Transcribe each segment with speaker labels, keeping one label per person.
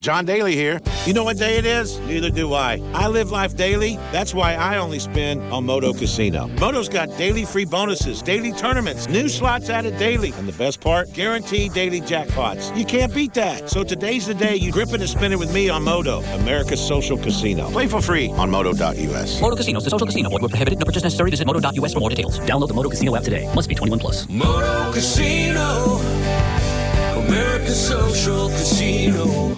Speaker 1: John Daly here. You know what day it is? Neither do I. I live life daily. That's why I only spin on Moto Casino. Moto's got daily free bonuses, daily tournaments, new slots added daily. And the best part? Guaranteed daily jackpots. You can't beat that. So today's the day you grip it and spin it with me on Moto, America's social casino. Play for free on Moto.us.
Speaker 2: Moto Casino is a social casino. Void where prohibited. No purchase necessary. Visit Moto.us for more details. Download the Moto Casino app today. Must be 21 plus.
Speaker 3: Moto Casino, America's social casino.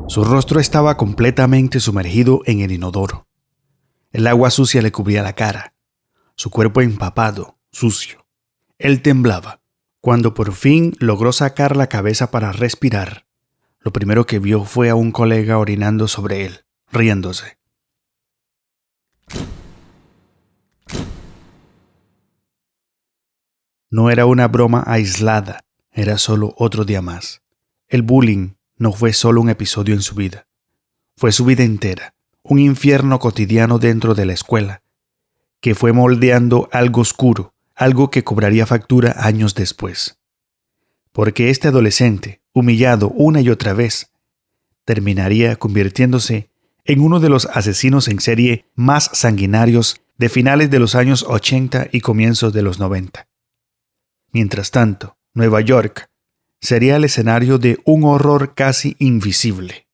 Speaker 4: Su rostro estaba completamente sumergido en el inodoro. El agua sucia le cubría la cara, su cuerpo empapado, sucio. Él temblaba. Cuando por fin logró sacar la cabeza para respirar, lo primero que vio fue a un colega orinando sobre él, riéndose. No era una broma aislada, era solo otro día más. El bullying no fue solo un episodio en su vida, fue su vida entera, un infierno cotidiano dentro de la escuela, que fue moldeando algo oscuro, algo que cobraría factura años después. Porque este adolescente, humillado una y otra vez, terminaría convirtiéndose en uno de los asesinos en serie más sanguinarios de finales de los años 80 y comienzos de los 90. Mientras tanto, Nueva York sería el escenario de un horror casi invisible.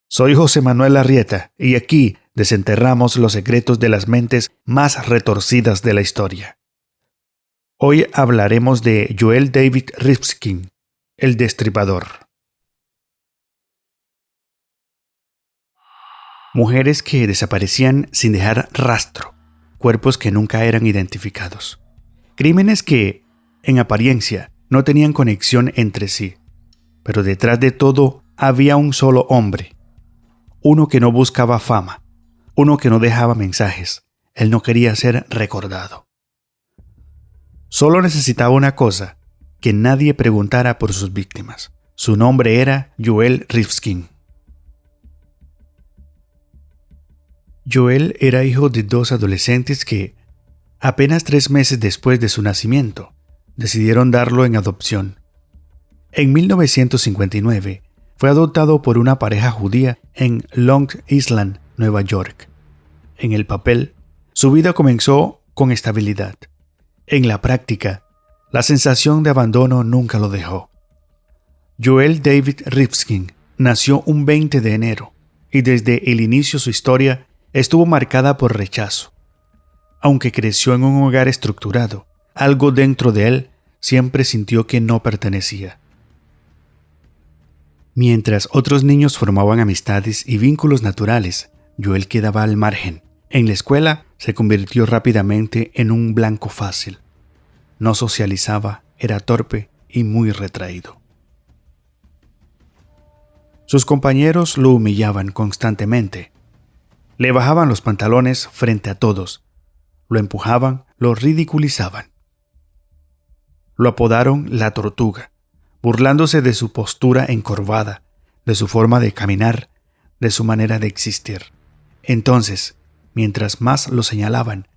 Speaker 4: Soy José Manuel Arrieta y aquí desenterramos los secretos de las mentes más retorcidas de la historia. Hoy hablaremos de Joel David Rifkin, el Destripador. Mujeres que desaparecían sin dejar rastro, cuerpos que nunca eran identificados. Crímenes que, en apariencia, no tenían conexión entre sí, pero detrás de todo había un solo hombre, uno que no buscaba fama, uno que no dejaba mensajes, él no quería ser recordado. Solo necesitaba una cosa, que nadie preguntara por sus víctimas. Su nombre era Joel Rifkin. Joel era hijo de dos adolescentes que, apenas 3 meses después de su nacimiento, decidieron darlo en adopción. En 1959, fue adoptado por una pareja judía en Long Island, Nueva York. En el papel, su vida comenzó con estabilidad. En la práctica, la sensación de abandono nunca lo dejó. Joel David Rifkin nació un 20 de enero y desde el inicio su historia estuvo marcada por rechazo. Aunque creció en un hogar estructurado, algo dentro de él siempre sintió que no pertenecía. Mientras otros niños formaban amistades y vínculos naturales, Joel quedaba al margen. En la escuela se convirtió rápidamente en un blanco fácil. No socializaba, era torpe y muy retraído. Sus compañeros lo humillaban constantemente. Le bajaban los pantalones frente a todos. Lo empujaban, lo ridiculizaban. Lo apodaron la tortuga, burlándose de su postura encorvada, de su forma de caminar, de su manera de existir. Entonces, mientras más lo señalaban,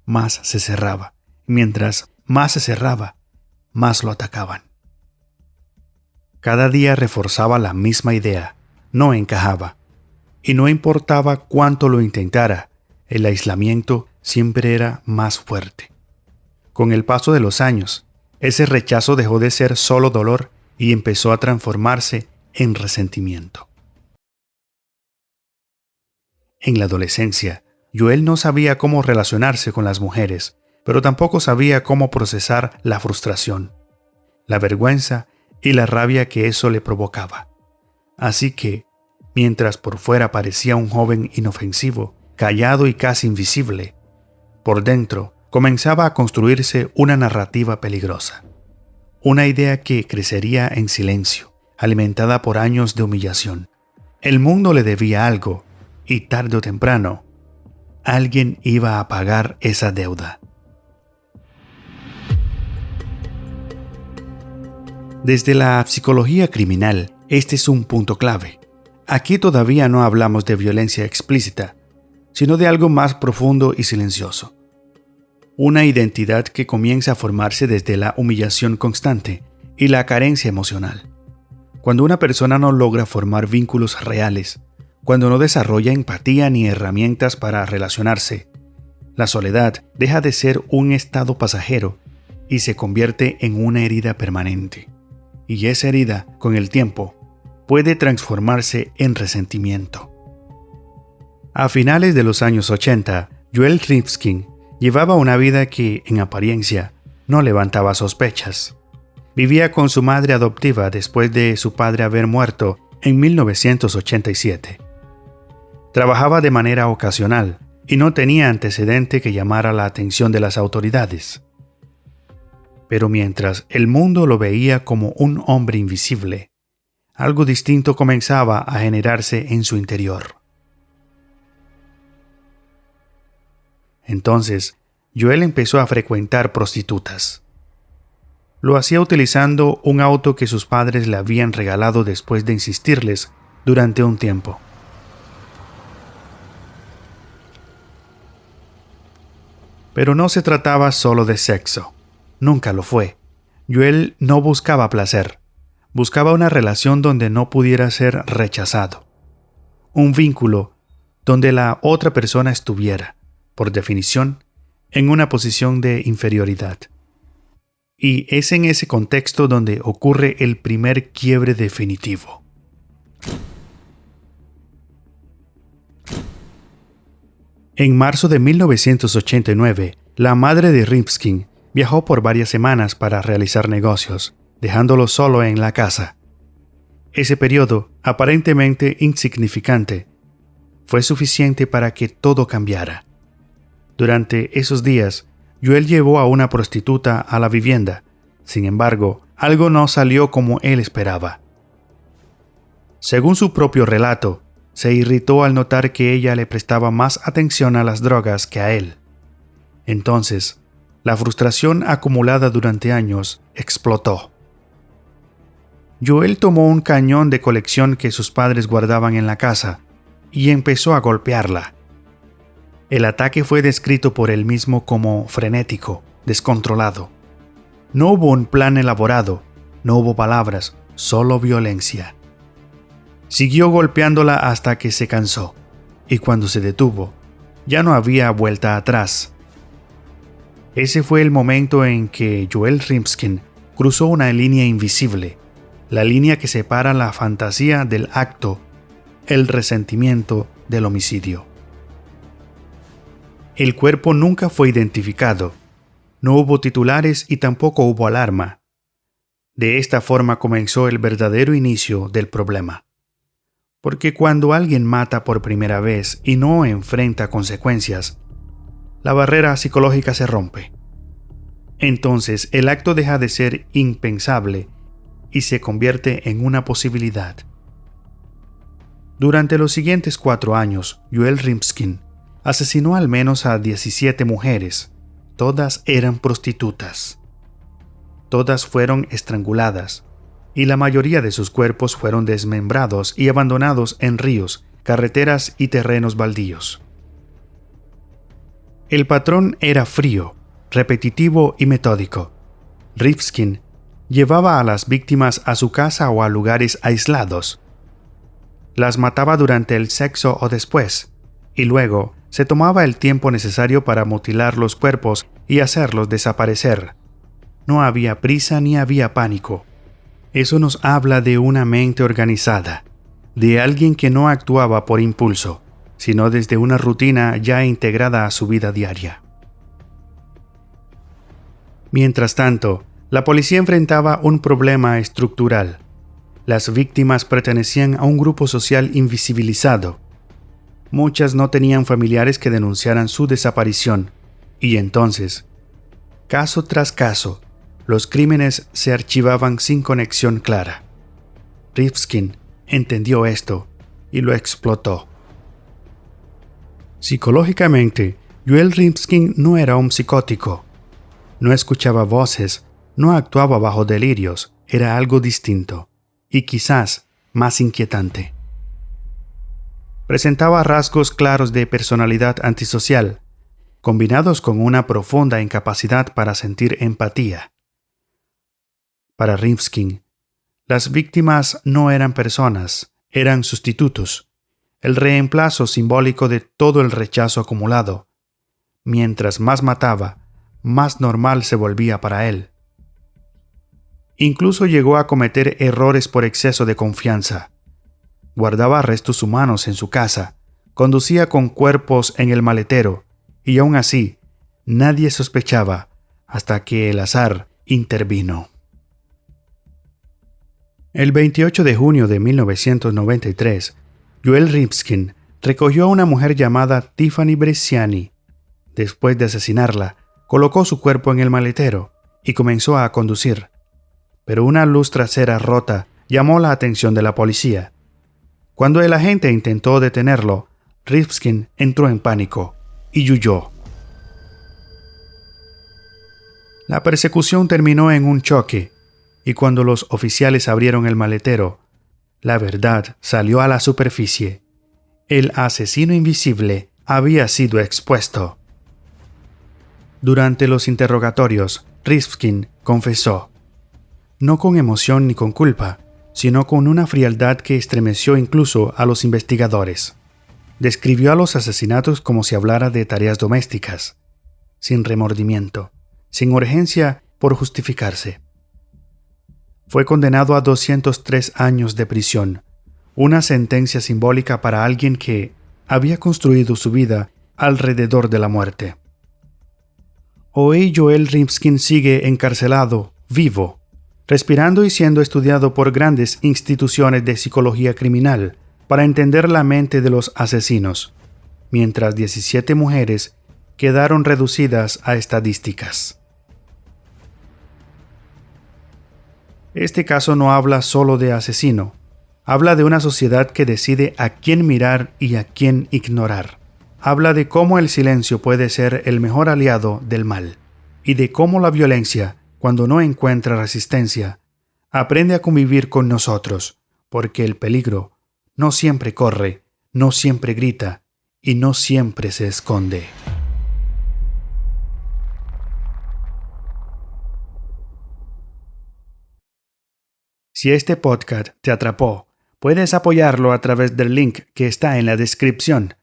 Speaker 4: más se cerraba. Mientras más se cerraba, más lo atacaban. Cada día reforzaba la misma idea, no encajaba. Y no importaba cuánto lo intentara, el aislamiento siempre era más fuerte. Con el paso de los años, ese rechazo dejó de ser solo dolor y empezó a transformarse en resentimiento. En la adolescencia, Joel no sabía cómo relacionarse con las mujeres, pero tampoco sabía cómo procesar la frustración, la vergüenza y la rabia que eso le provocaba. Así que, mientras por fuera parecía un joven inofensivo, callado y casi invisible, por dentro comenzaba a construirse una narrativa peligrosa. Una idea que crecería en silencio, alimentada por años de humillación. El mundo le debía algo, y tarde o temprano, alguien iba a pagar esa deuda. Desde la psicología criminal, este es un punto clave. Aquí todavía no hablamos de violencia explícita, sino de algo más profundo y silencioso. una identidad que comienza a formarse desde la humillación constante y la carencia emocional. Cuando una persona no logra formar vínculos reales, cuando no desarrolla empatía ni herramientas para relacionarse, la soledad deja de ser un estado pasajero y se convierte en una herida permanente. Y esa herida, con el tiempo, puede transformarse en resentimiento. A finales de los años 80, Joel Rifkin llevaba una vida que, en apariencia, no levantaba sospechas. Vivía con su madre adoptiva después de su padre haber muerto en 1987. Trabajaba de manera ocasional y no tenía antecedente que llamara la atención de las autoridades. Pero mientras el mundo lo veía como un hombre invisible, algo distinto comenzaba a generarse en su interior. Entonces, Joel empezó a frecuentar prostitutas. Lo hacía utilizando un auto que sus padres le habían regalado después de insistirles durante un tiempo. Pero no se trataba solo de sexo. Nunca lo fue. Joel no buscaba placer. Buscaba una relación donde no pudiera ser rechazado. Un vínculo donde la otra persona estuviera, por definición, en una posición de inferioridad. Y es en ese contexto donde ocurre el primer quiebre definitivo. En marzo de 1989, la madre de Rifkin viajó por varias semanas para realizar negocios, dejándolo solo en la casa. Ese periodo, aparentemente insignificante, fue suficiente para que todo cambiara. Durante esos días, Joel llevó a una prostituta a la vivienda. Sin embargo, algo no salió como él esperaba. Según su propio relato, se irritó al notar que ella le prestaba más atención a las drogas que a él. Entonces, la frustración acumulada durante años explotó. Joel tomó un cañón de colección que sus padres guardaban en la casa y empezó a golpearla. El ataque fue descrito por él mismo como frenético, descontrolado. No hubo un plan elaborado, no hubo palabras, solo violencia. Siguió golpeándola hasta que se cansó, y cuando se detuvo, ya no había vuelta atrás. Ese fue el momento en que Joel Rifkin cruzó una línea invisible, la línea que separa la fantasía del acto, el resentimiento del homicidio. El cuerpo nunca fue identificado, no hubo titulares y tampoco hubo alarma. De esta forma comenzó el verdadero inicio del problema. Porque cuando alguien mata por primera vez y no enfrenta consecuencias, la barrera psicológica se rompe. Entonces el acto deja de ser impensable y se convierte en una posibilidad. Durante los siguientes 4 años, Joel Rifkin asesinó al menos a 17 mujeres. Todas eran prostitutas. Todas fueron estranguladas, y la mayoría de sus cuerpos fueron desmembrados y abandonados en ríos, carreteras y terrenos baldíos. El patrón era frío, repetitivo y metódico. Rifkin llevaba a las víctimas a su casa o a lugares aislados. Las mataba durante el sexo o después, y luego se tomaba el tiempo necesario para mutilar los cuerpos y hacerlos desaparecer. No había prisa ni había pánico. Eso nos habla de una mente organizada, de alguien que no actuaba por impulso, sino desde una rutina ya integrada a su vida diaria. Mientras tanto, la policía enfrentaba un problema estructural. Las víctimas pertenecían a un grupo social invisibilizado. Muchas no tenían familiares que denunciaran su desaparición, y entonces, caso tras caso, los crímenes se archivaban sin conexión clara. Rifkin entendió esto y lo explotó. Psicológicamente, Joel Rifkin no era un psicótico. No escuchaba voces, no actuaba bajo delirios, era algo distinto, y quizás más inquietante. Presentaba rasgos claros de personalidad antisocial, combinados con una profunda incapacidad para sentir empatía. Para Rifkin, las víctimas no eran personas, eran sustitutos, el reemplazo simbólico de todo el rechazo acumulado. Mientras más mataba, más normal se volvía para él. Incluso llegó a cometer errores por exceso de confianza. Guardaba restos humanos en su casa, conducía con cuerpos en el maletero, y aún así, nadie sospechaba hasta que el azar intervino. El 28 de junio de 1993, Joel Rifkin recogió a una mujer llamada Tiffany Bresciani. Después de asesinarla, colocó su cuerpo en el maletero y comenzó a conducir. Pero una luz trasera rota llamó la atención de la policía. Cuando el agente intentó detenerlo, Rifkin entró en pánico y huyó. La persecución terminó en un choque, y cuando los oficiales abrieron el maletero, la verdad salió a la superficie. El asesino invisible había sido expuesto. Durante los interrogatorios, Rifkin confesó, no con emoción ni con culpa, sino con una frialdad que estremeció incluso a los investigadores. Describió a los asesinatos como si hablara de tareas domésticas, sin remordimiento, sin urgencia por justificarse. Fue condenado a 203 años de prisión, una sentencia simbólica para alguien que había construido su vida alrededor de la muerte. Hoy Joel Rifkin sigue encarcelado, vivo, respirando y siendo estudiado por grandes instituciones de psicología criminal para entender la mente de los asesinos, mientras 17 mujeres quedaron reducidas a estadísticas. Este caso no habla solo de asesino, habla de una sociedad que decide a quién mirar y a quién ignorar. Habla de cómo el silencio puede ser el mejor aliado del mal, y de cómo la violencia, cuando no encuentra resistencia, aprende a convivir con nosotros, porque el peligro no siempre corre, no siempre grita y no siempre se esconde. Si este podcast te atrapó, puedes apoyarlo a través del link que está en la descripción.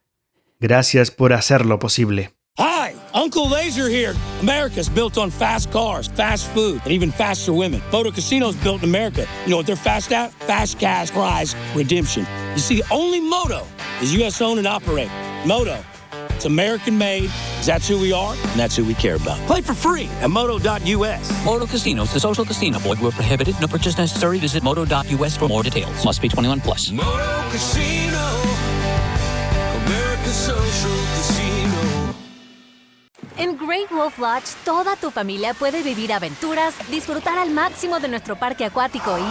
Speaker 4: Gracias por hacerlo posible.
Speaker 5: Hi, Uncle Laser here. America's built on fast cars, fast food, and even faster women. Moto Casino's built in America. You know what they're fast at? Fast cash prize redemption. You see, only Moto is U.S. owned and operated. Moto, it's American made. That's who we are, and that's who we care about. Play for free at moto.us.
Speaker 2: Moto Casinos, the social casino. Void where prohibited. No purchase necessary. Visit moto.us for more details. Must be 21 plus.
Speaker 3: Moto Casino, America's social casino.
Speaker 6: En Great Wolf Lodge, toda tu familia puede vivir aventuras, disfrutar al máximo de nuestro parque acuático y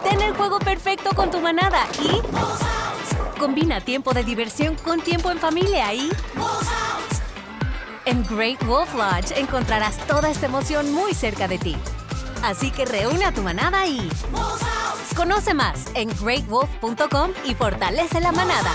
Speaker 6: tener el juego perfecto con tu manada y combina tiempo de diversión con tiempo en familia y en Great Wolf Lodge encontrarás toda esta emoción muy cerca de ti. Así que reúne a tu manada y conoce más en greatwolf.com y fortalece la manada.